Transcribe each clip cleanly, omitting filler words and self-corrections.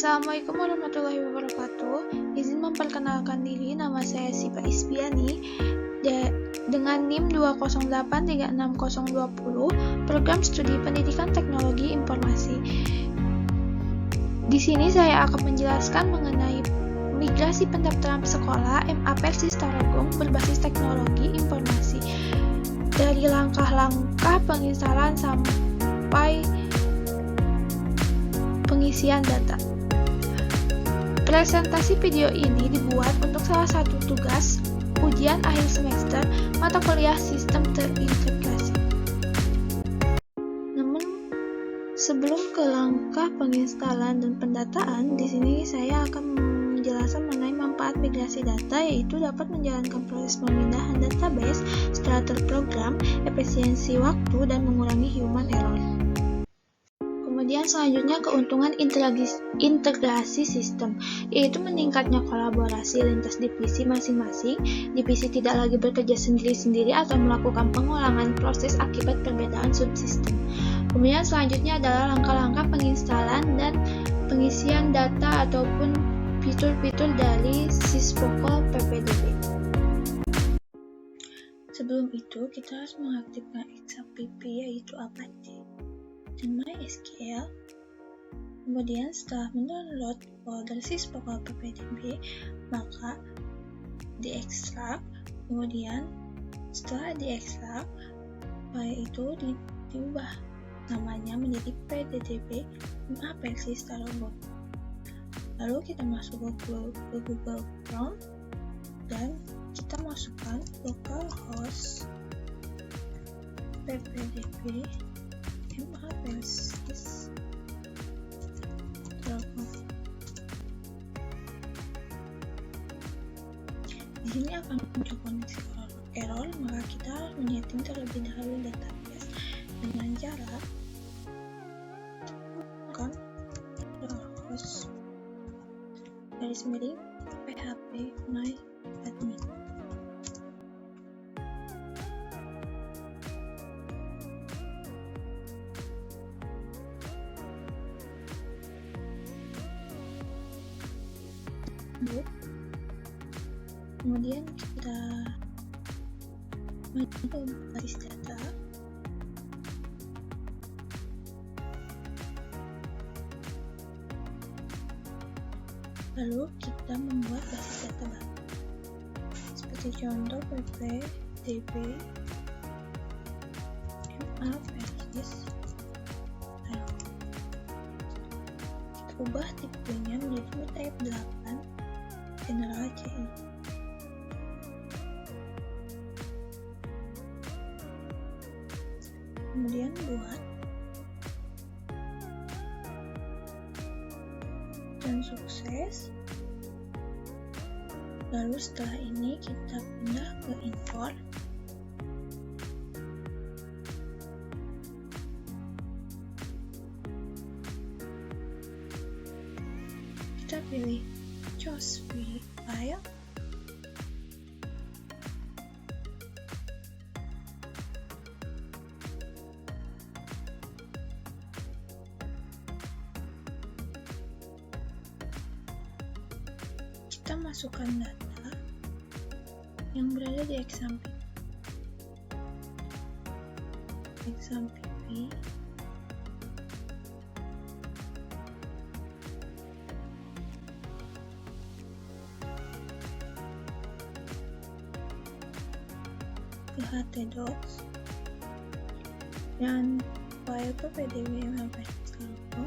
Assalamualaikum warahmatullahi wabarakatuh. Izin memperkenalkan diri, nama saya Siva Isbiani dengan NIM 208360020, Program Studi Pendidikan Teknologi Informasi. Di sini saya akan menjelaskan mengenai migrasi pendaftaran sekolah MA Persis Tarogong berbasis teknologi informasi dari langkah-langkah penginstalan sampai pengisian data. Presentasi video ini dibuat untuk salah satu tugas ujian akhir semester mata kuliah sistem terintegrasi. Namun, sebelum ke langkah penginstalan dan pendataan, di sini saya akan menjelaskan mengenai manfaat migrasi data, yaitu dapat menjalankan proses pemindahan database secara terprogram, efisiensi waktu, dan mengurangi human error. Kemudian selanjutnya keuntungan integrasi sistem, yaitu meningkatnya kolaborasi lintas divisi masing-masing. Divisi tidak lagi bekerja sendiri-sendiri atau melakukan pengulangan proses akibat perbedaan subsistem. Kemudian selanjutnya adalah langkah-langkah penginstalan dan pengisian data ataupun fitur-fitur dari Sysvocol PPDB. Sebelum itu, kita harus mengaktifkan XAPP, yaitu Apache dan MySQL. Kemudian setelah mendownload folder Sysvocol PPDB, maka diekstrak. Kemudian setelah diekstrak, file itu diubah namanya menjadi PDDB MA Persis Tarogong. Lalu kita masuk ke Google Chrome dan kita masukkan localhost ppdb MA Persis Tarogong. Di sini akan muncul koneksi error, maka kita harus menyeting terlebih dahulu database dengan cara localhost php my admin. Kemudian kita masuk ke basis data. Lalu kita membuat basis data baru, seperti contoh ppdb MA Persis Tarogong. Kita ubah tipenya menjadi type 8 General CI. Kemudian buat dan sukses. Lalu setelah ini kita pindah ke import. Kita pilih choose file. Kita masukkan data yang berada di XAMPP. Ke htdocs dan file ppdb MA Persis Tarogong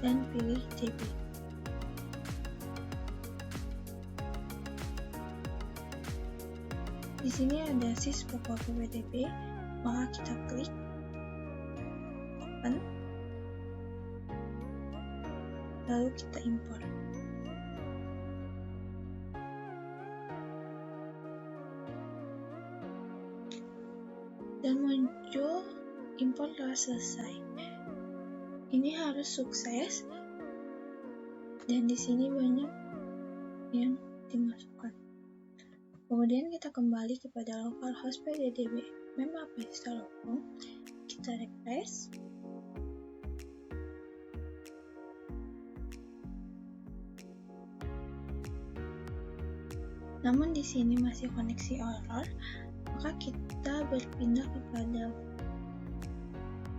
dan pilih db. Di sini ada Sysvocol PPDB, maka kita klik open, lalu kita import. Dan muncul import telah selesai. Ini harus sukses, dan di sini banyak yang dimasukkan. Kemudian kita kembali kepada localhost PDDB MA Persis Tarogong. Kita refresh. Namun di sini masih koneksi error, maka kita berpindah kepada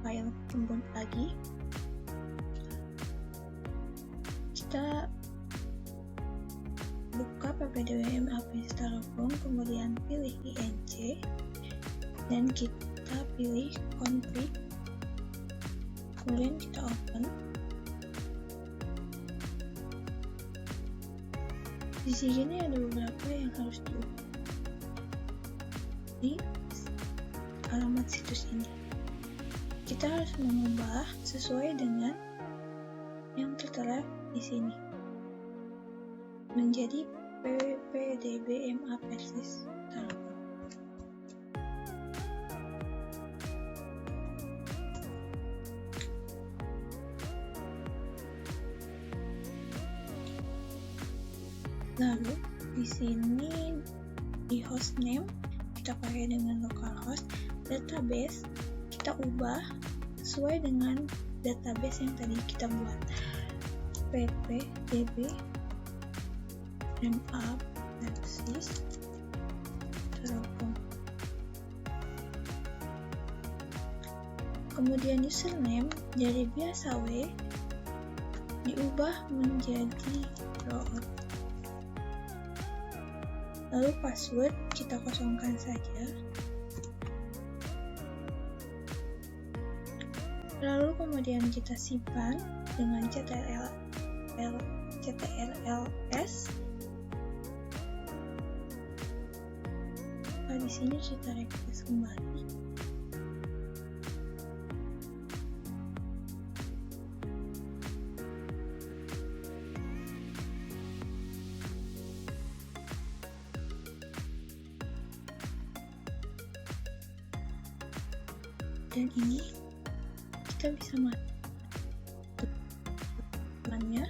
file pembun lagi. Kita buka ppdwm install.com, kemudian pilih inc dan kita pilih config, kemudian kita open. Di sini ada beberapa yang harus diubah di alamat situs ini. Kita harus mengubah sesuai dengan yang tertera di sini menjadi ppdbma persis. Lalu di sini di hostname kita pakai dengan localhost, database kita ubah sesuai dengan database yang tadi kita buat, ppdbma persis. Kemudian username dari biasa diubah menjadi root. Lalu password kita kosongkan saja. Lalu kemudian kita simpan dengan ctrls. Nah, di sini kita refresh kembali. Dan ini kita bisa temannya.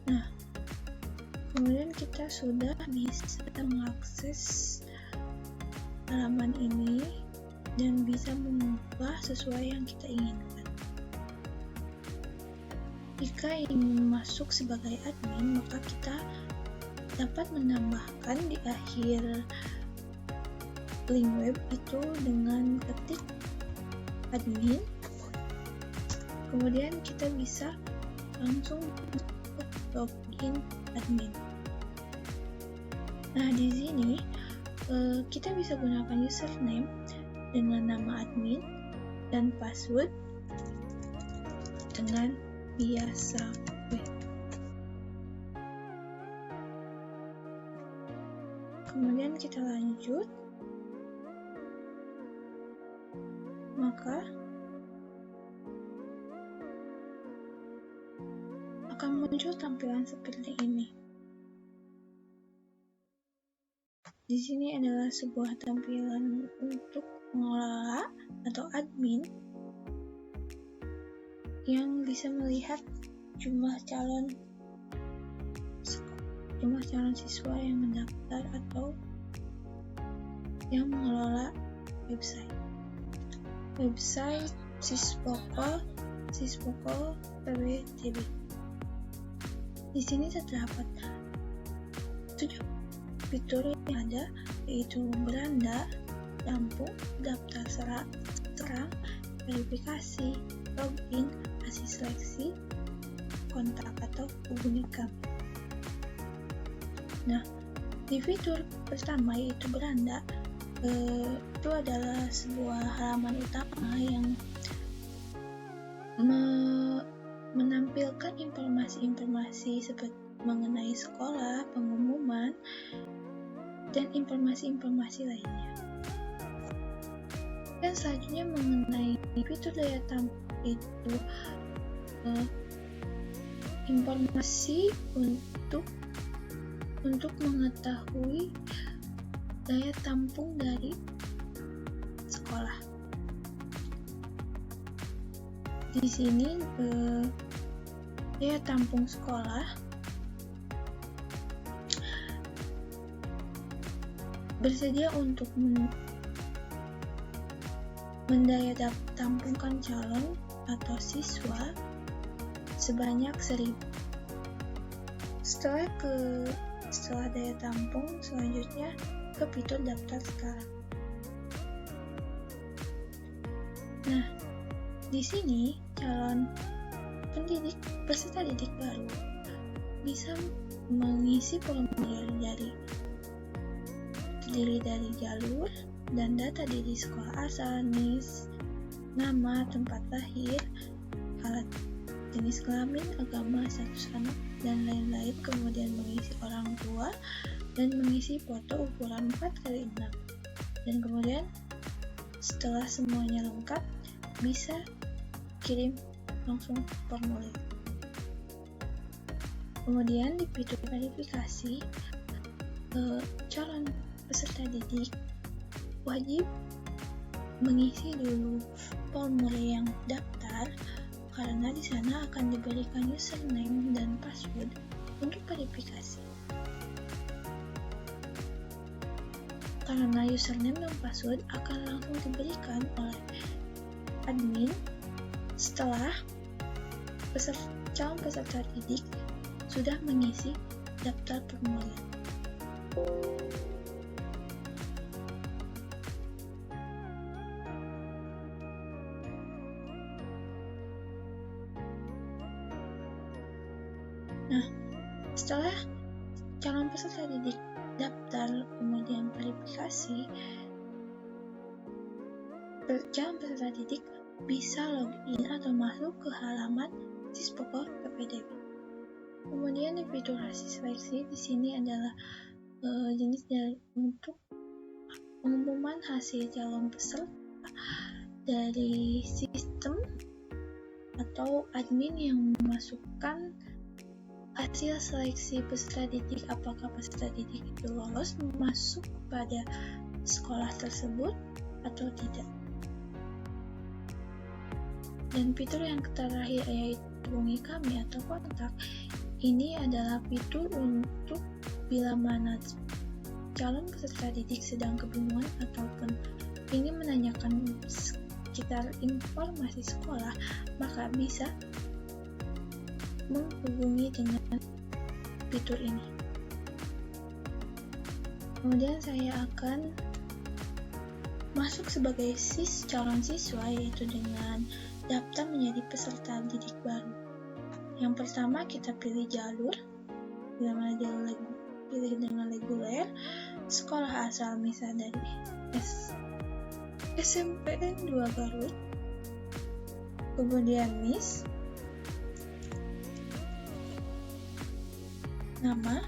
Nah, kemudian kita sudah bisa mengakses halaman ini dan bisa mengubah sesuai yang kita inginkan. Jika ingin masuk sebagai admin, maka kita dapat menambahkan di akhir link web itu dengan ketik admin, kemudian kita bisa langsung login admin. Nah, di sini kita bisa gunakan username dengan nama admin dan password dengan biasa web. Kemudian kita lanjut. Maka akan muncul tampilan seperti ini. Di sini adalah sebuah tampilan untuk pengelola atau admin yang bisa melihat jumlah calon siswa yang mendaftar atau yang mengelola website Siswokol PWDB. Di sini terdapat 7 fitur yang ada, yaitu beranda, lampu, daftar serang, verifikasi, login, hasil seleksi, kontak atau hubungi kami. Nah, di fitur pertama yaitu beranda, itu adalah sebuah halaman utama yang menampilkan informasi-informasi seperti mengenai sekolah, pengumuman, dan informasi-informasi lainnya. Dan selanjutnya mengenai fitur daya tampung itu informasi untuk mengetahui daya tampung dari sekolah. Di sini daya tampung sekolah bersedia untuk mendaya tampungkan calon atau siswa sebanyak 1.000. Setelah daya tampung, selanjutnya ke fitur daftar sekarang. Nah, di sini calon peserta didik baru bisa mengisi formulir terdiri dari jalur dan data diri sekolah asal, NIS, nama, tempat lahir, alat, jenis kelamin, agama, status anak, dan lain-lain, kemudian mengisi orang tua dan mengisi foto ukuran 4x6. Dan kemudian setelah semuanya lengkap, bisa kirim langsung formulir. Kemudian di fitur verifikasi, calon peserta didik wajib mengisi dulu formulir yang daftar, karena di sana akan diberikan username dan password untuk verifikasi. Karena username dan password akan langsung diberikan oleh admin setelah calon peserta didik sudah mengisi daftar formulir. Nah, setelah calon peserta didik daftar kemudian verifikasi, calon peserta didik bisa login atau masuk ke halaman Sispokor PPDB. Kemudian di fitur hasil seleksi, di sini adalah jenis untuk pengumuman hasil calon peserta dari sistem atau admin yang memasukkan hasil seleksi peserta didik, apakah peserta didik itu lolos masuk pada sekolah tersebut atau tidak. Dan fitur yang terakhir yaitu hubungi kami atau kontak, ini adalah fitur untuk bila mana calon peserta didik sedang kebingungan ataupun ingin menanyakan sekitar informasi sekolah, maka bisa menghubungi dengan fitur ini. Kemudian saya akan masuk sebagai calon siswa, yaitu dengan daftar menjadi peserta didik baru. Yang pertama kita pilih jalur, pilih dengan reguler, sekolah asal misal dari SMPN 2 Garut, kemudian NIS, nama,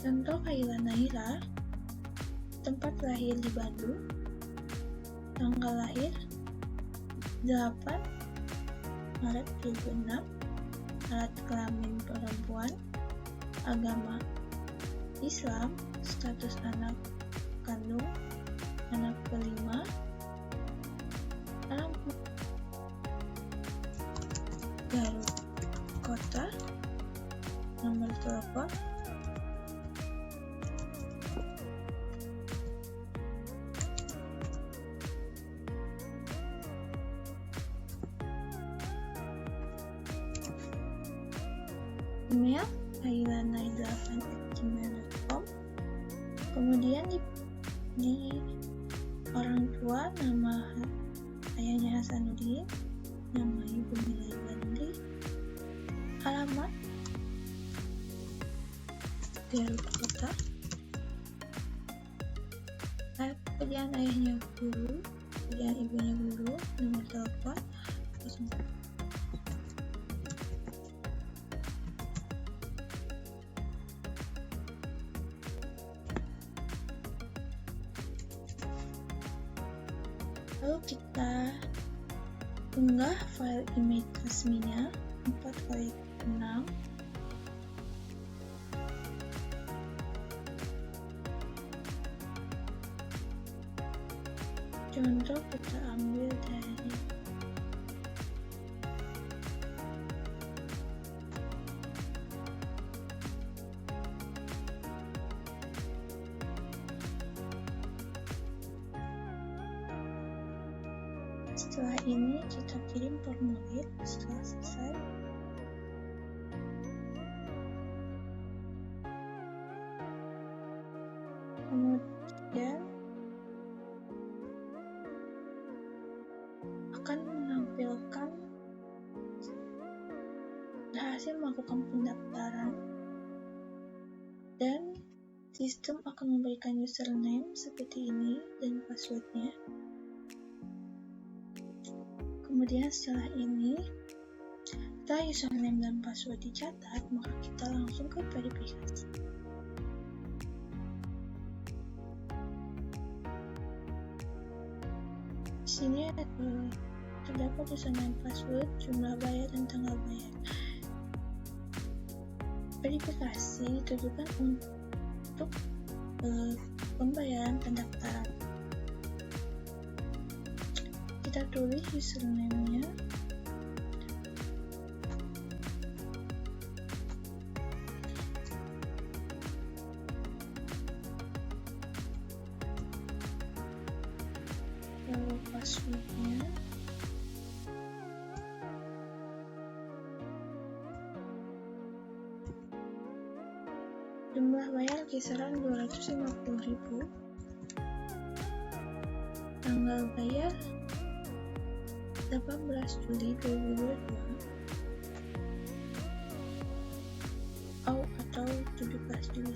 contoh Kaila Naira, tempat lahir di Bandung, tanggal lahir 8 Maret 2006, alat kelamin perempuan, agama Islam, status anak kandung, anak kelima, alamat Garut kota, nomor telepon, email kailanai8@gmail.com. Kemudian di orang tua, nama ayahnya Hasanuddin, nama ibu Milai Bandri, alamat Garut kota, pekerjaan ayahnya guru, pekerjaan ibunya guru, nomor telepon 0. Lalu kita unggah file image resminya 4x6. Contoh kita ambil dari setelah ini kita kirim formulir. Setelah selesai berhasil melakukan pendaftaran, dan sistem akan memberikan username seperti ini dan passwordnya. Kemudian setelah username dan password dicatat, maka kita langsung ke verifikasi. Di sini terdapat username, password, jumlah bayar, dan tanggal bayar. Verifikasi ditujukan untuk pembayaran pendaftaran. Kita tulis username-nya, lalu passwordnya, jumlah bayar kisaran 250.000, tanggal bayar 18 Juli 2022 atau 17 Juli.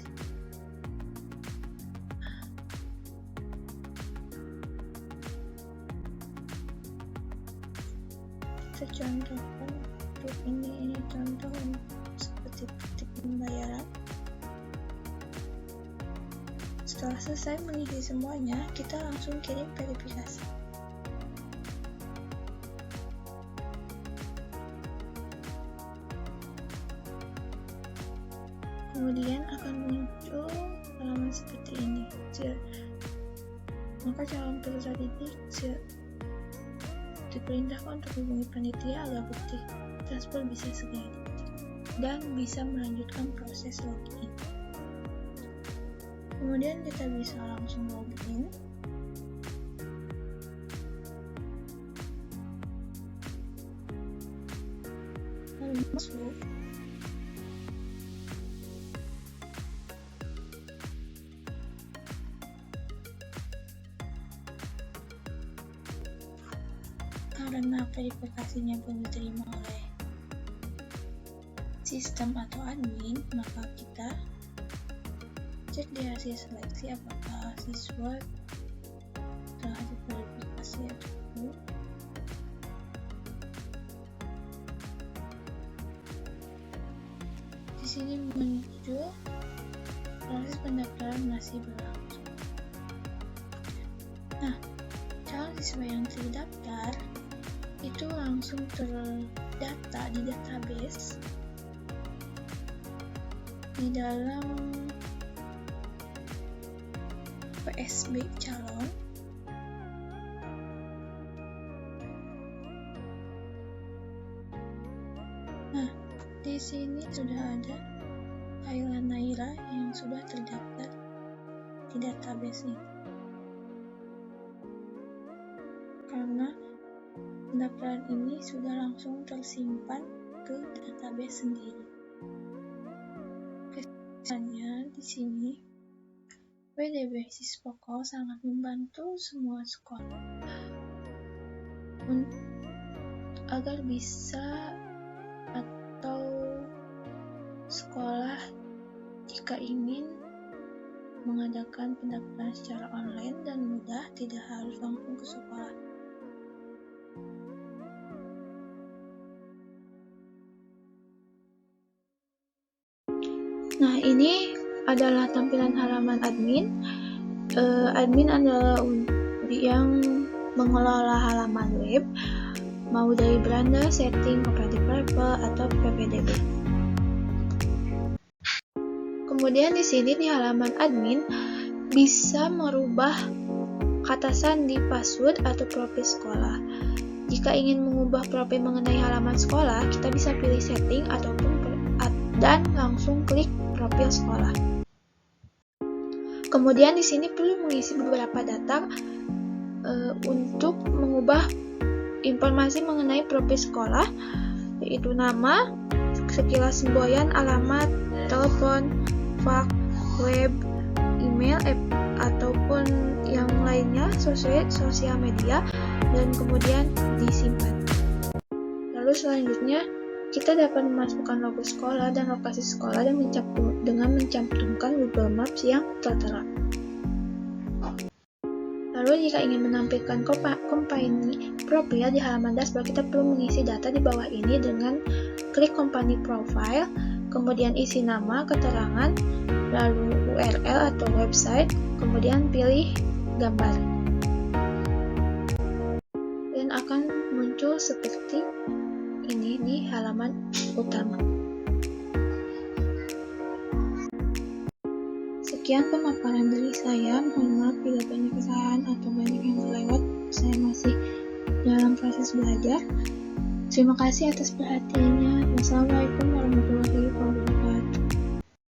Kita contohkan untuk ini contoh seperti bukti pembayaran. Setelah selesai mengisi semuanya, kita langsung kirim verifikasi. Kemudian akan muncul halaman seperti ini. Maka calon peserta didik diperintahkan untuk hubungi panitia agar bukti transfer bisa segera dan bisa melanjutkan proses login. Kemudian kita bisa langsung login. Lalu masuk. Karena verifikasinya belum diterima oleh sistem atau admin, maka kita cek di hasil seleksi apakah siswa telah diverifikasi atau belum. Di sini muncul proses pendaftaran masih berlangsung. Nah, calon siswa yang terdaftar itu langsung terdata di database di dalam PSB calon. Nah, di sini sudah ada Ayla Naira yang sudah terdaftar di database ini. Karena pendaftaran ini sudah langsung tersimpan ke database sendiri. Kesannya di sini WDB Sispoko sangat membantu semua sekolah agar bisa atau sekolah jika ingin mengadakan pendaftaran secara online dan mudah, tidak harus langsung ke sekolah. Nah, ini adalah tampilan halaman admin. Admin adalah yang mengelola halaman web, mau dari beranda, setting, operating level, atau PPDB. Kemudian di sini di halaman admin bisa merubah kata sandi, password, atau profil sekolah. Jika ingin mengubah profil mengenai halaman sekolah, kita bisa pilih setting dan langsung klik profil sekolah. Kemudian di sini perlu mengisi beberapa data untuk mengubah informasi mengenai profil sekolah, yaitu nama, sekilas semboyan, alamat, telepon, fax, web, email, ataupun yang lainnya, sosial media, dan kemudian disimpan. Lalu selanjutnya Kita dapat memasukkan logo sekolah dan lokasi sekolah dengan mencantumkan Google Maps yang tertera. Lalu jika ingin menampilkan company profile di halaman dashboard, kita perlu mengisi data di bawah ini dengan klik company profile, kemudian isi nama, keterangan, lalu URL atau website, kemudian pilih gambar. Dan akan muncul seperti ini di halaman utama. Sekian pemaparan dari saya, mohon maaf bila banyak kesalahan atau banyak yang terlewat, saya masih dalam proses belajar. Terima kasih atas perhatiannya. Wassalamualaikum warahmatullahi wabarakatuh.